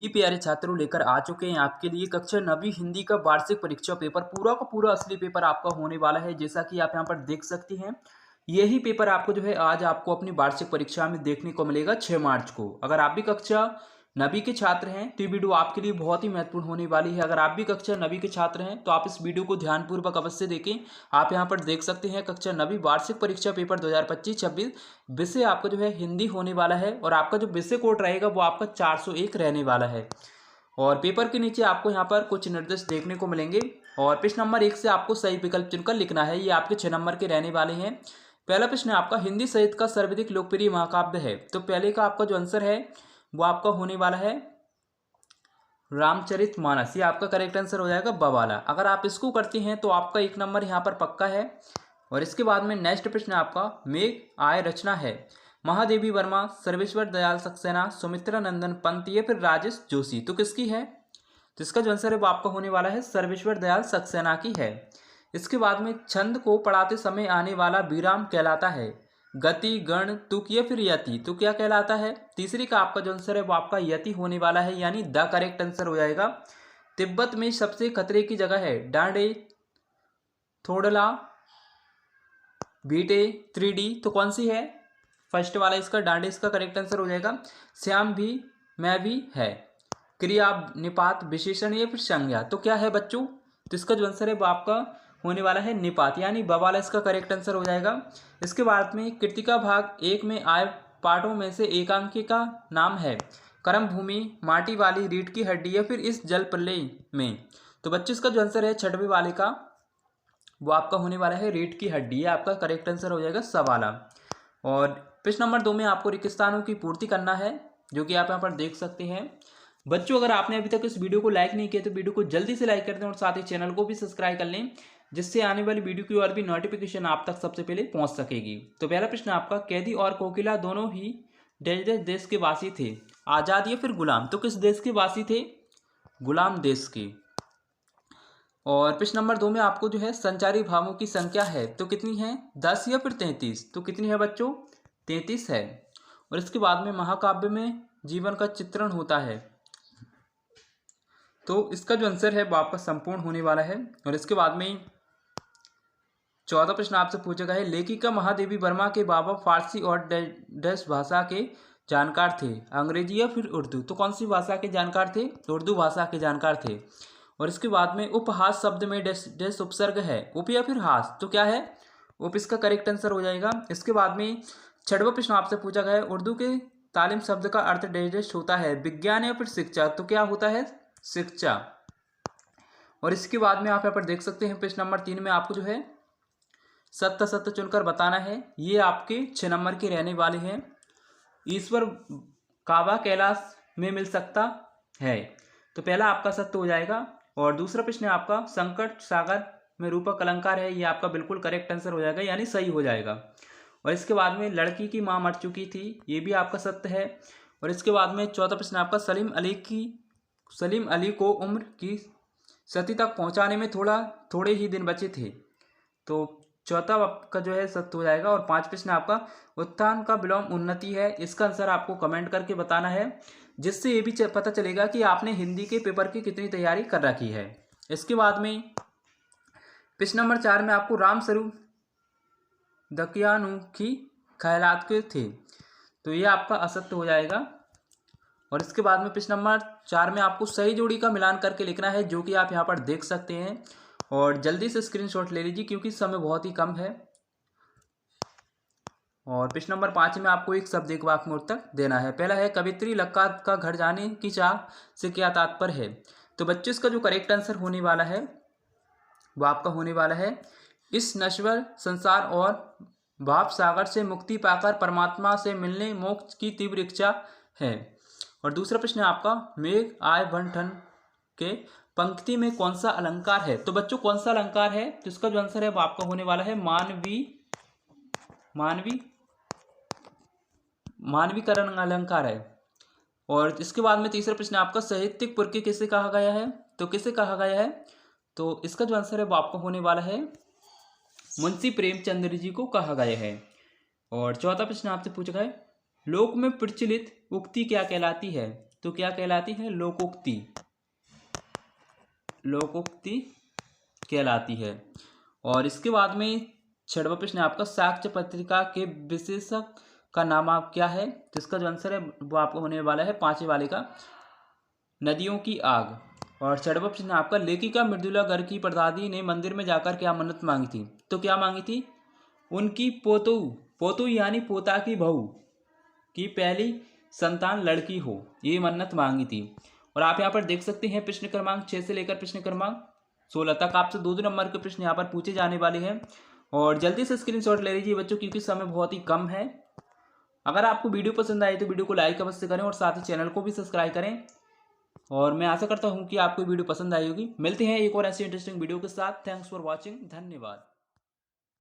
जी प्यारे छात्रों, लेकर आ चुके हैं आपके लिए कक्षा 9वीं हिंदी का वार्षिक परीक्षा पेपर। पूरा का पूरा असली पेपर आपका होने वाला है। जैसा कि आप यहाँ पर देख सकते हैं, यही पेपर आपको जो है आज आपको अपनी वार्षिक परीक्षा में देखने को मिलेगा 6 मार्च को। अगर आप भी कक्षा 9वीं के छात्र हैं तो ये वीडियो आपके लिए बहुत ही महत्वपूर्ण होने वाली है। अगर आप भी कक्षा 9वीं के छात्र हैं तो आप इस वीडियो को ध्यानपूर्वक अवश्य देखें। आप यहाँ पर देख सकते हैं कक्षा 9वीं वार्षिक परीक्षा पेपर 2025-26 विषय आपका जो है हिंदी होने वाला है और आपका जो विषय कोड रहेगा वो आपका 401 रहने वाला है। और पेपर के नीचे आपको यहाँ पर कुछ निर्देश देखने को मिलेंगे और प्रश्न नंबर 1 से आपको सही विकल्प चुनकर लिखना है। ये आपके 6 नंबर के रहने वाले हैं। पहला प्रश्न है आपका, हिंदी साहित्य का सर्वाधिक लोकप्रिय महाकाव्य है। तो पहले का आपका जो आंसर है वो आपका होने वाला है रामचरितमानस। ये आपका करेक्ट आंसर हो जाएगा बवाला। अगर आप इसको करते हैं तो आपका 1 नंबर यहाँ पर पक्का है। और इसके बाद में नेक्स्ट प्रश्न आपका, मेघ आय रचना है महादेवी वर्मा, सर्वेश्वर दयाल सक्सेना, सुमित्रा नंदन पंत या फिर राजेश जोशी। तो किसकी है? तो इसका जो आंसर है वो आपका होने वाला है सर्वेश्वर दयाल सक्सेना की है। इसके बाद में छंद को पढ़ाते समय आने वाला विराम कहलाता है गति, गण, तुक या फिर यति। तो क्या कहलाता है? तीसरी का आपका जो आंसर है वो आपका यति होने वाला है, यानी द करेक्ट आंसर हो जाएगा। तिब्बत में सबसे खतरे की जगह है डांडे, थोड़ला, बीटे, 3D। तो कौन सी है? फर्स्ट वाला इसका डांडे इसका करेक्ट आंसर हो जाएगा। श्याम भी, मैं भी है, क्रिया, निपात, विशेषण या फिर संज्ञा। तो क्या है बच्चों? तो इसका जो आंसर है वो आपका होने वाला है निपात, यानी बवाला इसका करेक्ट आंसर हो जाएगा। इसके बाद में कृतिका भाग 1 में आए पाठों में से एकांकी का नाम है कर्म भूमि, माटी वाली, रीढ़ की हड्डी या फिर इस जल प्रलय में। तो बच्चों इसका जो आंसर है छठवें वाले का वो आपका होने वाला है रीढ़ की हड्डी। आपका करेक्ट आंसर हो जाएगा सवाला। और प्रश्न नंबर 2 में आपको रिक्त स्थानों की पूर्ति करना है, जो कि आप यहाँ पर देख सकते हैं। बच्चों, अगर आपने अभी तक इस वीडियो को लाइक नहीं किया तो वीडियो को जल्दी से लाइक कर दें और साथ ही चैनल को भी सब्सक्राइब कर लें, जिससे आने वाली वीडियो की और भी नोटिफिकेशन आप तक सबसे पहले पहुंच सकेगी। तो पहला प्रश्न आपका, कैदी और कोकिला दोनों ही देश के वासी थे, आजाद या फिर गुलाम। तो किस देश के वासी थे? गुलाम देश के। और प्रश्न नंबर 2 में आपको जो है संचारी भावों की संख्या है तो कितनी है? 10 या फिर 33। तो कितनी है बच्चों? 33 है। और इसके बाद में महाकाव्य में जीवन का चित्रण होता है, तो इसका जो आंसर है वो आपका संपूर्ण होने वाला है। और इसके बाद में 14 प्रश्न आपसे पूछा गया है, लेखिका महादेवी वर्मा के बाबा फारसी और डैश भाषा के जानकार थे, अंग्रेजी या फिर उर्दू। तो कौन सी भाषा के जानकार थे? उर्दू भाषा के जानकार थे। और इसके बाद में उपहास शब्द में डैश डैश उपसर्ग है, उप या फिर हास। तो क्या है? उप इसका करेक्ट आंसर हो जाएगा। इसके बाद में 6वां प्रश्न आपसे पूछा गया है, उर्दू के तालीम शब्द का अर्थ डैश डैश होता है, विज्ञान या फिर शिक्षा। तो क्या होता है? शिक्षा। और इसके बाद में आप यहाँ पर देख सकते हैं प्रश्न नंबर 3 में आपको जो है सत्य सत्य चुनकर बताना है। ये आपके 6 नंबर के रहने वाले हैं। ईश्वर काबा कैलाश में मिल सकता है। तो पहला आपका सत्य हो जाएगा। और दूसरा प्रश्न है आपका, संकट सागर में रूपक अलंकार है। ये आपका बिल्कुल करेक्ट आंसर हो जाएगा, यानी सही हो जाएगा। और इसके बाद में लड़की की माँ मर चुकी थी, ये भी आपका सत्य है। और इसके बाद में 14 प्रश्न आपका, सलीम अली को उम्र की सती तक पहुंचाने में थोड़े ही दिन बचे थे। तो चौथा आपका जो है सत्य हो जाएगा। और 5 प्रश्न आपका, उत्थान का विलोम उन्नति है। इसका आंसर आपको कमेंट करके बताना है, जिससे ये भी पता चलेगा कि आपने हिंदी के पेपर की कितनी तैयारी कर रखी है। इसके बाद में प्रश्न नंबर 4 में आपको राम स्वरूप दकियानुखी ख्यालात के थे, तो ये आपका असत्य हो जाएगा। और इसके बाद में प्रश्न नंबर 4 में आपको सही जोड़ी का मिलान करके लिखना है, जो कि आप यहाँ पर देख सकते हैं। और जल्दी से स्क्रीनशॉट ले लीजिए क्योंकि समय बहुत ही कम है। और प्रश्न नंबर 5 में आपको एक शब्द एक वाक्य में उत्तर देना है। पहला है, कवित्री लक्का का घर जाने की चाह से क्या तात्पर्य है। तो बच्चों इसका जो करेक्ट आंसर होने वाला है वो आपका होने वाला है, इस नश्वर संसार और भाव सागर से मुक्ति पाकर परमात्मा से मिलने मोक्ष की तीव्र इच्छा है। और दूसरा प्रश्न है आपका, मेघ आय वन ठन के पंक्ति में कौन सा अलंकार है। तो बच्चों कौन सा अलंकार है? तो इसका जो आंसर है वो आपका होने वाला है मानवीकरण अलंकार है। और इसके बाद में तीसरा प्रश्न आपका, साहित्यिक पुरखे किसे कहा गया है। तो किसे कहा गया है? तो इसका जो आंसर है वो आपका होने वाला है मुंशी प्रेमचंद्र जी को कहा गया है। और चौथा प्रश्न आपसे पूछा गया है, लोक में प्रचलित उक्ति क्या कहलाती है। तो क्या कहलाती है? लोकोक्ति, लोकोक्ति कहलाती है। और इसके बाद में 6वां प्रश्न है आपका, साक्ष्य पत्रिका के विशेषक का नाम आप क्या है? तो इसका जो आंसर है वो आपको होने वाला है 5वें वाले का, नदियों की आग। और 6वां प्रश्न आपका, लेखिका मृदुला गर्ग की परदादी ने मंदिर में जाकर क्या मन्नत मांगी थी? तो क्या मांगी थी? उनकी पोतू, पोतू यानी पोता की बहू की पहली संतान लड़की हो, ये मन्नत मांगी थी। और आप यहाँ पर देख सकते हैं प्रश्न क्रमांक 6 से लेकर प्रश्न क्रमांक 16 तक आपसे 2-2 नंबर के प्रश्न यहाँ पर पूछे जाने वाले हैं। और जल्दी से स्क्रीनशॉट ले लीजिए बच्चों, क्योंकि समय बहुत ही कम है। अगर आपको वीडियो पसंद आए तो वीडियो को लाइक अवश्य करें और साथ ही चैनल को भी सब्सक्राइब करें। और मैं आशा करता हूँ कि आपको वीडियो पसंद आई होगी। मिलते हैं एक और ऐसी इंटरेस्टिंग वीडियो के साथ। थैंक्स फॉर वॉचिंग, धन्यवाद।